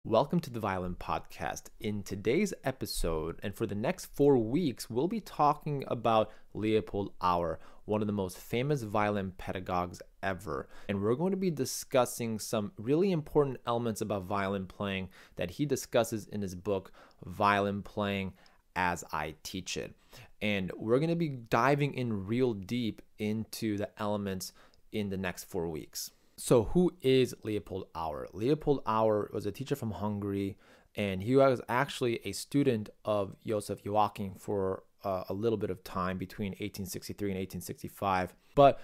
Welcome to the Violin Podcast. In today's episode, and for the next 4 weeks, we'll be talking about Leopold Auer, one of the most famous violin pedagogues ever. And we're going to be discussing some really important elements about violin playing that he discusses in his book, Violin Playing as I Teach It. And we're going to be diving in real deep into the elements in the next 4 weeks. So who is Leopold Auer? Leopold Auer was a teacher from Hungary, and he was actually a student of Joseph Joachim for a little bit of time between 1863 and 1865. But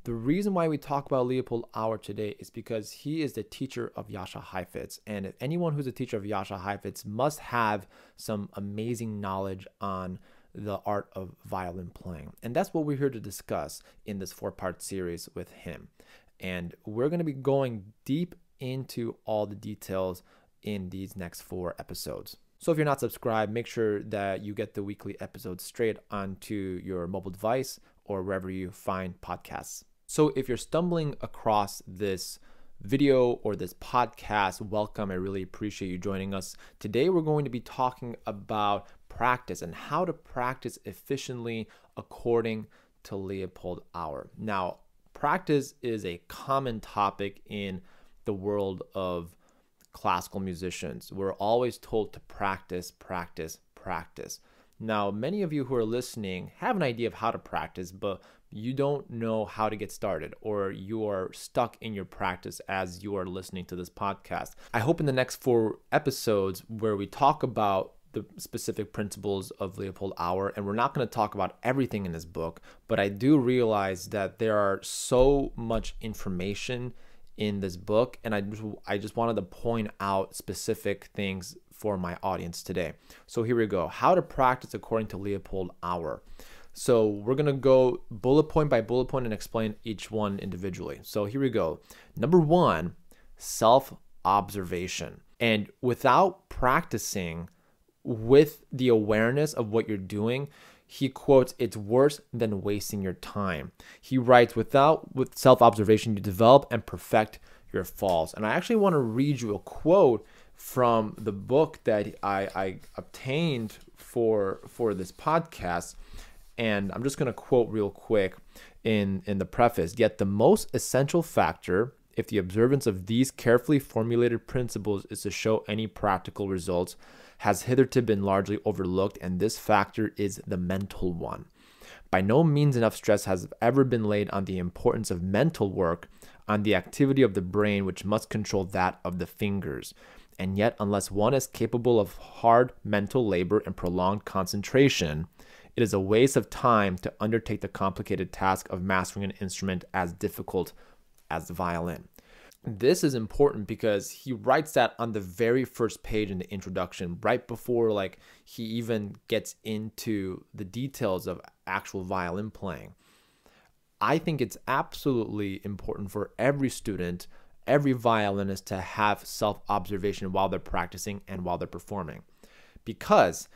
the reason why we talk about Leopold Auer today is because he is the teacher of Jascha Heifetz. And if anyone who's a teacher of Jascha Heifetz must have some amazing knowledge on the art of violin playing. And that's what we're here to discuss in this 4-part series with him. And we're going to be going deep into all the details in these next 4 episodes. So if you're not subscribed, make sure that you get the weekly episodes straight onto your mobile device or wherever you find podcasts. So if you're stumbling across this video or this podcast, welcome. I really appreciate you joining us. Today we're going to be talking about practice and how to practice efficiently according to Leopold Auer. Now, practice is a common topic in the world of classical musicians. We're always told to practice, practice, practice. Now, many of you who are listening have an idea of how to practice, but you don't know how to get started, or you are stuck in your practice as you are listening to this podcast. I hope in the next 4 episodes where we talk about the specific principles of Leopold Auer, and we're not going to talk about everything in his book, but I do realize that there are so much information in this book, and I just wanted to point out specific things for my audience today. So here we go. How to practice according to Leopold Auer. So we're going to go bullet point by bullet point and explain each one individually. So here we go. Number 1, self-observation. And without practicing with the awareness of what you're doing, he quotes, "It's worse than wasting your time." He writes, with self-observation, you develop and perfect your falls. And I actually want to read you a quote from the book that I obtained for this podcast. And I'm just going to quote real quick in the preface. "Yet the most essential factor, if the observance of these carefully formulated principles is to show any practical results, has hitherto been largely overlooked, and this factor is the mental one. By no means enough stress has ever been laid on the importance of mental work, on the activity of the brain which must control that of the fingers. And yet, unless one is capable of hard mental labor and prolonged concentration, it is a waste of time to undertake the complicated task of mastering an instrument as difficult as the violin." This is important because he writes that on the very first page in the introduction, right before he even gets into the details of actual violin playing. I think it's absolutely important for every student, every violinist, to have self-observation while they're practicing and while they're performing. Because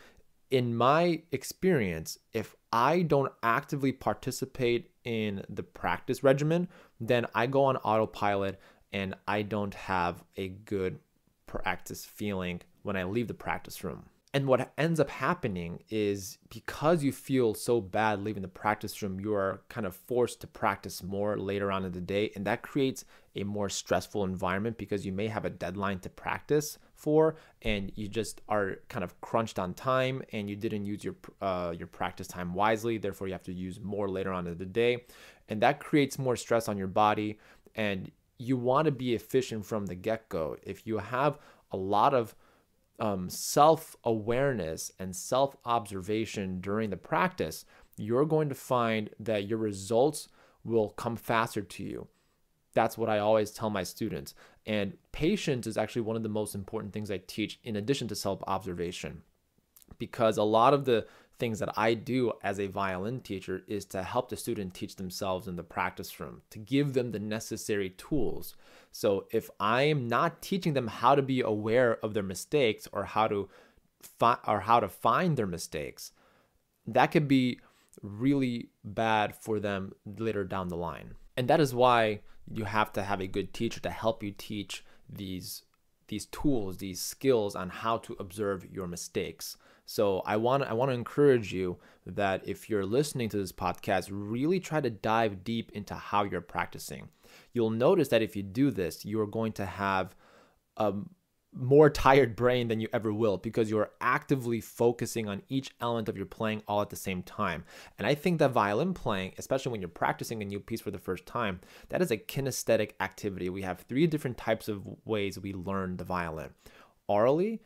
in my experience, if I don't actively participate in the practice regimen, then I go on autopilot and I don't have a good practice feeling when I leave the practice room. And what ends up happening is, because you feel so bad leaving the practice room, you are kind of forced to practice more later on in the day. And that creates a more stressful environment because you may have a deadline to practice for, and you just are kind of crunched on time, and you didn't use your practice time wisely. Therefore, you have to use more later on in the day. And that creates more stress on your body. And you want to be efficient from the get-go. If you have a lot of self-awareness and self-observation during the practice, you're going to find that your results will come faster to you. That's what I always tell my students. And patience is actually one of the most important things I teach, in addition to self-observation, because a lot of the things that I do as a violin teacher is to help the student teach themselves in the practice room, to give them the necessary tools. So if I am not teaching them how to be aware of their mistakes, or how to find their mistakes, that could be really bad for them later down the line. And that is why you have to have a good teacher to help you teach these these tools, these skills on how to observe your mistakes. So I want to encourage you that if you're listening to this podcast, really try to dive deep into how you're practicing. You'll notice that if you do this, you're going to have a more tired brain than you ever will, because you're actively focusing on each element of your playing all at the same time. And I think that violin playing, especially when you're practicing a new piece for the first time, that is a kinesthetic activity. We have 3 different types of ways we learn the violin: orally,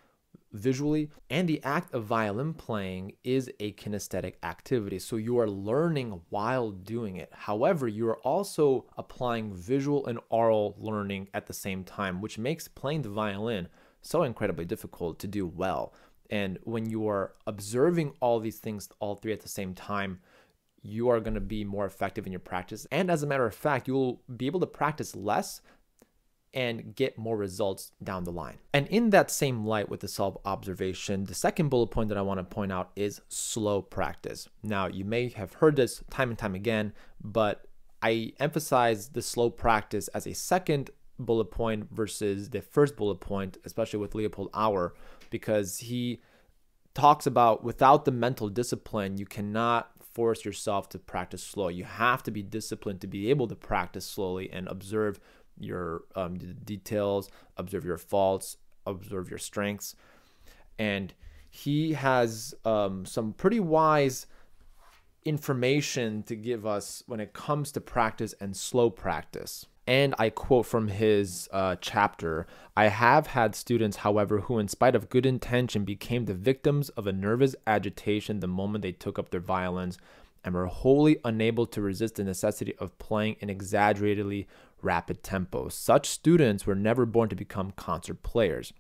visually, and the act of violin playing is a kinesthetic activity. So you are learning while doing it. However, you are also applying visual and oral learning at the same time, which makes playing the violin so incredibly difficult to do well. And when you are observing all these things, all 3 at the same time, you are going to be more effective in your practice. And as a matter of fact, you'll be able to practice less and get more results down the line. And in that same light with the self-observation, the second bullet point that I want to point out is slow practice. Now, you may have heard this time and time again, but I emphasize the slow practice as a second bullet point versus the first bullet point, especially with Leopold Auer, because he talks about without the mental discipline, you cannot force yourself to practice slow. You have to be disciplined to be able to practice slowly and observe your details, observe your faults, observe your strengths. And he has some pretty wise information to give us when it comes to practice and slow practice. And I quote from his chapter, "I have had students, however, who in spite of good intention became the victims of a nervous agitation the moment they took up their violins and were wholly unable to resist the necessity of playing in exaggeratedly rapid tempo. Such students were never born to become concert players."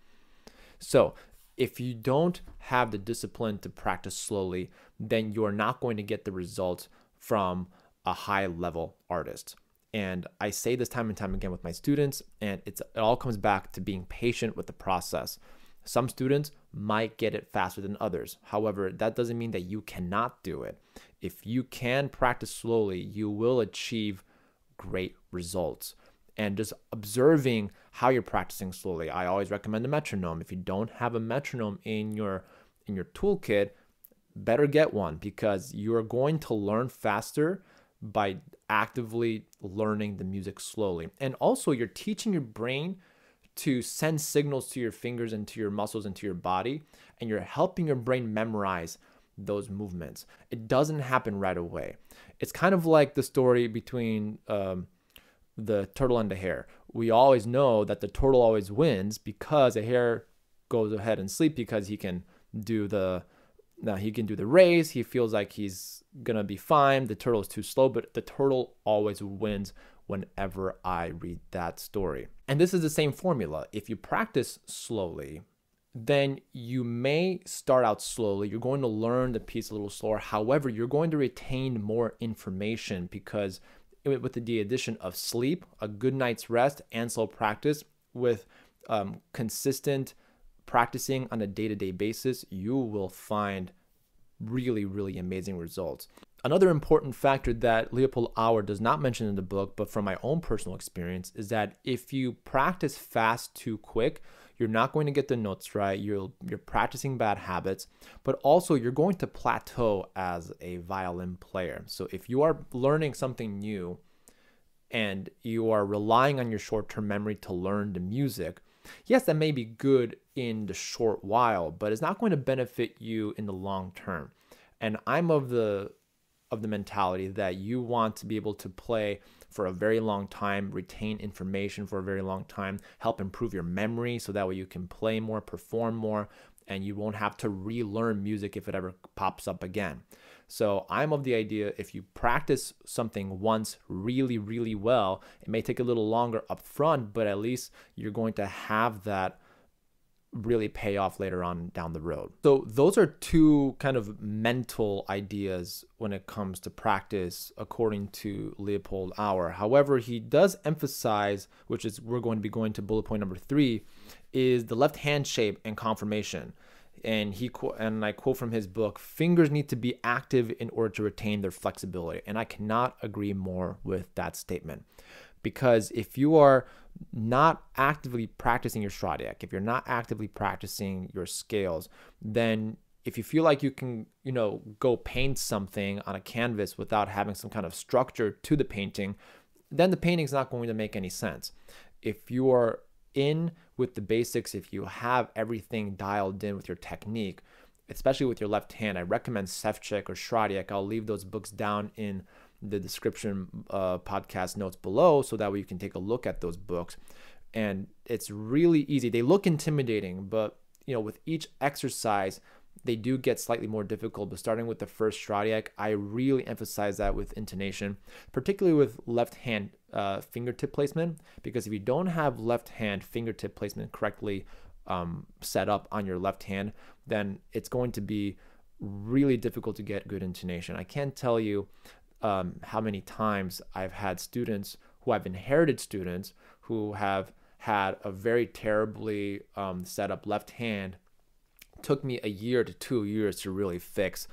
So if you don't have the discipline to practice slowly, then you're not going to get the results from a high level artist. And I say this time and time again with my students, and it all comes back to being patient with the process. Some students might get it faster than others. However, that doesn't mean that you cannot do it. If you can practice slowly, you will achieve great results. And just observing how you're practicing slowly. I always recommend a metronome. If you don't have a metronome in your toolkit, better get one, because you're going to learn faster by actively learning the music slowly. And also, you're teaching your brain to send signals to your fingers and to your muscles and to your body, and you're helping your brain memorize those movements. It doesn't happen right away. It's kind of like the story between the turtle and the hare. We always know that the turtle always wins because a hare goes ahead and sleep because he can do the race. He feels like he's gonna be fine. The turtle is too slow, but the turtle always wins whenever I read that story. And this is the same formula. If you practice slowly, then you may start out slowly. You're going to learn the piece a little slower. However, you're going to retain more information because with the addition of sleep, a good night's rest, and slow practice with consistent practicing on a day-to-day basis, you will find really, really amazing results. Another important factor that Leopold Auer does not mention in the book, but from my own personal experience, is that if you practice fast too quick, you're not going to get the notes right. You're practicing bad habits, but also you're going to plateau as a violin player. So if you are learning something new and you are relying on your short-term memory to learn the music, yes, that may be good in the short while, but it's not going to benefit you in the long term. And I'm of the mentality that you want to be able to play for a very long time, retain information for a very long time, help improve your memory so that way you can play more, perform more, and you won't have to relearn music if it ever pops up again. So I'm of the idea if you practice something once really, really well, it may take a little longer up front, but at least you're going to have that really pay off later on down the road. So those are two kind of mental ideas when it comes to practice according to Leopold Auer. However, he does emphasize, which is we're going to be going to bullet point number 3, is the left hand shape and conformation. And I quote from his book, "Fingers need to be active in order to retain their flexibility." And I cannot agree more with that statement, Because if you are not actively practicing your Stradiak, if you're not actively practicing your scales, then if you feel like you can, go paint something on a canvas without having some kind of structure to the painting, then the painting's not going to make any sense. If you are in with the basics, if you have everything dialed in with your technique, especially with your left hand, I recommend Ševčík or Stradiak. I'll leave those books down in the description podcast notes below, so that way you can take a look at those books. And it's really easy. They look intimidating, but with each exercise, they do get slightly more difficult. But starting with the first Stradiak, I really emphasize that with intonation, particularly with left hand fingertip placement, because if you don't have left hand fingertip placement correctly set up on your left hand, then it's going to be really difficult to get good intonation. I can't tell you how many times I've had students who I've inherited students who have had a very terribly set up left hand. Took me a year to 2 years to really fix,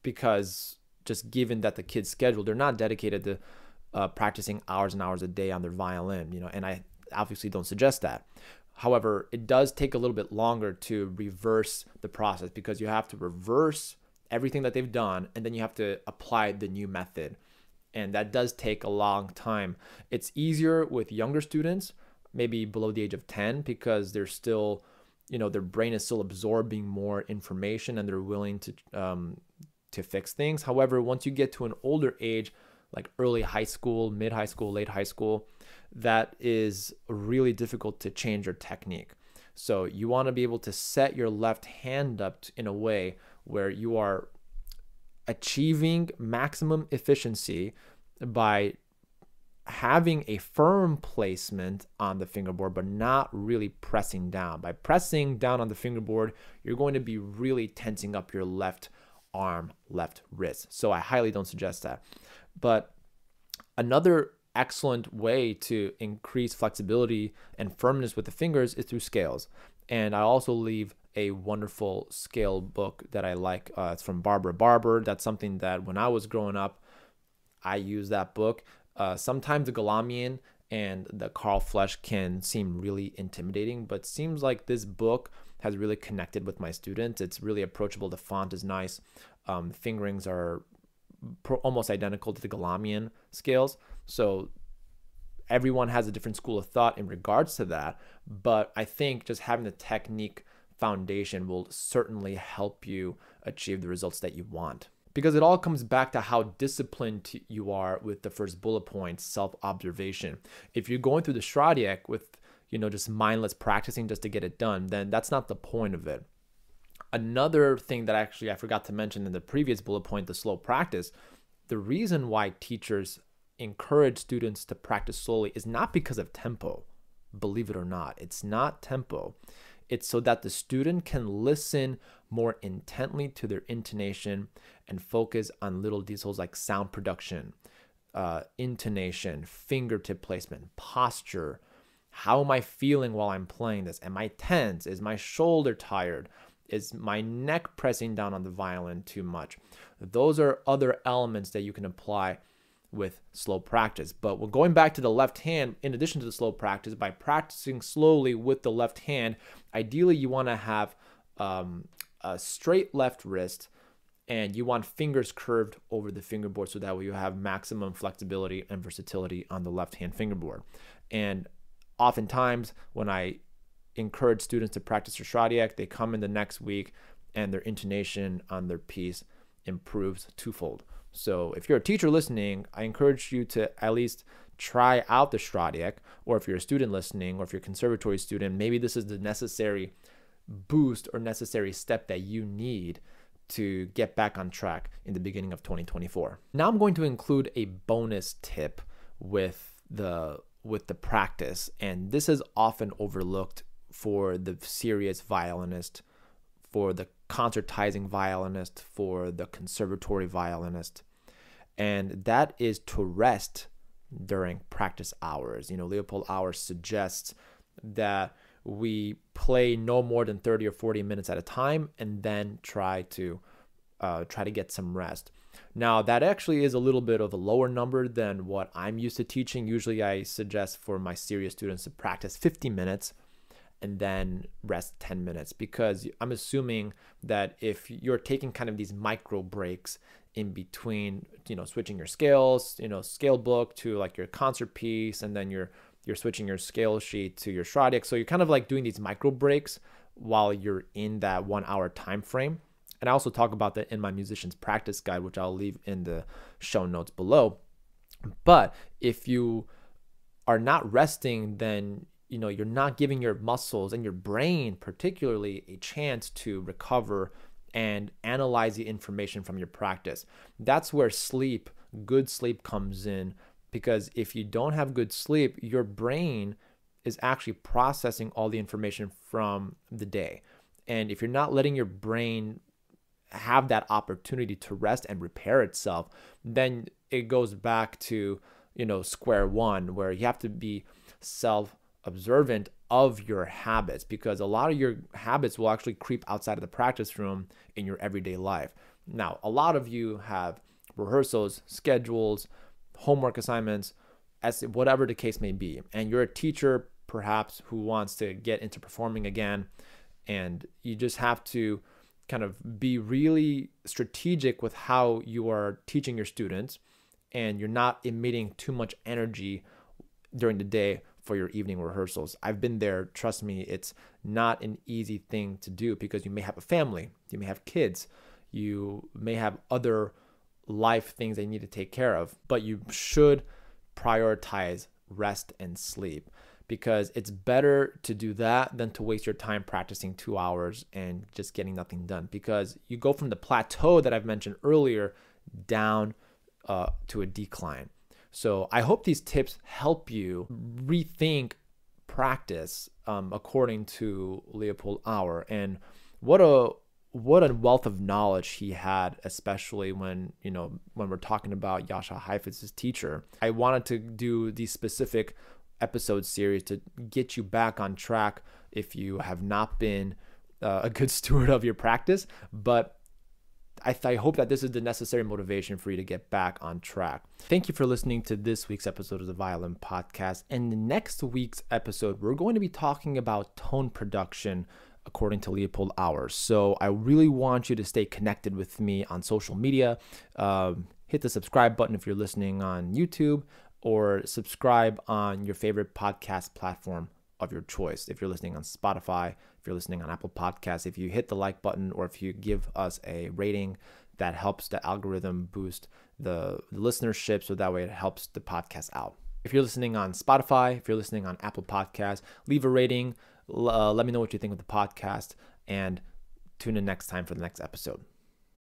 because just given that the kid's schedule, they're not dedicated to practicing hours and hours a day on their violin, and I obviously don't suggest that. However, it does take a little bit longer to reverse the process, because you have to reverse everything that they've done, and then you have to apply the new method. And that does take a long time. It's easier with younger students, maybe below the age of 10, because they're still, their brain is still absorbing more information and they're willing to fix things. However, once you get to an older age, like early high school, mid high school, late high school, that is really difficult to change your technique. So you want to be able to set your left hand up in a way where you are achieving maximum efficiency by having a firm placement on the fingerboard, but not really pressing down. By pressing down on the fingerboard, you're going to be really tensing up your left arm, left wrist. So I highly don't suggest that. But another excellent way to increase flexibility and firmness with the fingers is through scales. And I also leave a wonderful scale book that I like. It's from Barbara Barber. That's something that when I was growing up, I used that book. Sometimes the Galamian and the Carl Flesch can seem really intimidating, but seems like this book has really connected with my students. It's really approachable. The font is nice. Fingerings are almost identical to the Galamian scales. So everyone has a different school of thought in regards to that. But I think just having the technique foundation will certainly help you achieve the results that you want. Because it all comes back to how disciplined you are with the first bullet point, self-observation. If you're going through the Stradiak with, just mindless practicing just to get it done, then that's not the point of it. Another thing that actually I forgot to mention in the previous bullet point, the slow practice, the reason why teachers encourage students to practice slowly is not because of tempo. Believe it or not, it's not tempo. It's so that the student can listen more intently to their intonation and focus on little details like sound production, intonation, fingertip placement, posture. How am I feeling while I'm playing this? Am I tense? Is my shoulder tired? Is my neck pressing down on the violin too much? Those are other elements that you can apply with slow practice. But when going back to the left hand, in addition to the slow practice, by practicing slowly with the left hand, ideally you want to have a straight left wrist, and you want fingers curved over the fingerboard, so that way you have maximum flexibility and versatility on the left hand fingerboard. And oftentimes when I encourage students to practice their Stradiak, they come in the next week and their intonation on their piece improves twofold. So if you're a teacher listening, I encourage you to at least try out the Stradiak, or if you're a student listening, or if you're a conservatory student, maybe this is the necessary boost or necessary step that you need to get back on track in the beginning of 2024. Now I'm going to include a bonus tip with the practice, and this is often overlooked for the serious violinist, for the concertizing violinist, for the conservatory violinist, and that is to rest during practice hours. Leopold Auer suggests that we play no more than 30 or 40 minutes at a time, and then try to try to get some rest. Now, that actually is a little bit of a lower number than what I'm used to teaching. Usually I suggest for my serious students to practice 50 minutes and then rest 10 minutes, because I'm assuming that if you're taking kind of these micro breaks in between, switching your scales, scale book to like your concert piece, and then you're switching your scale sheet to your Stradic. So you're kind of like doing these micro breaks while you're in that 1 hour time frame. And I also talk about that in my musician's practice guide, which I'll leave in the show notes below. But if you are not resting, then you're not giving your muscles and your brain particularly a chance to recover and analyze the information from your practice. That's where good sleep comes in, because if you don't have good sleep, your brain is actually processing all the information from the day. And if you're not letting your brain have that opportunity to rest and repair itself, then it goes back to, square one, where you have to be self-observant of your habits, because a lot of your habits will actually creep outside of the practice room in your everyday life. Now, a lot of you have rehearsals, schedules, homework assignments, as whatever the case may be, and you're a teacher perhaps who wants to get into performing again, and you just have to kind of be really strategic with how you are teaching your students, and you're not emitting too much energy during the day for your evening rehearsals. I've been there. Trust me, it's not an easy thing to do, because you may have a family, you may have kids, you may have other life things that you need to take care of, but you should prioritize rest and sleep, because it's better to do that than to waste your time practicing 2 hours and just getting nothing done, because you go from the plateau that I've mentioned earlier down to a decline. So I hope these tips help you rethink practice according to Leopold Auer. And what a wealth of knowledge he had, especially when we're talking about Jascha Heifetz's teacher. I wanted to do these specific episode series to get you back on track if you have not been a good steward of your practice, but I hope that this is the necessary motivation for you to get back on track. Thank you for listening to this week's episode of the Violin Podcast. And the next week's episode, we're going to be talking about tone production according to Leopold Auer. So I really want you to stay connected with me on social media. Hit the subscribe button if you're listening on YouTube, or subscribe on your favorite podcast platform of your choice. If you're listening on Spotify, if you're listening on Apple Podcasts, if you hit the like button, or if you give us a rating, that helps the algorithm boost the listenership, so that way it helps the podcast out. If you're listening on Spotify, if you're listening on Apple Podcasts, leave a rating. Let me know what you think of the podcast, and tune in next time for the next episode.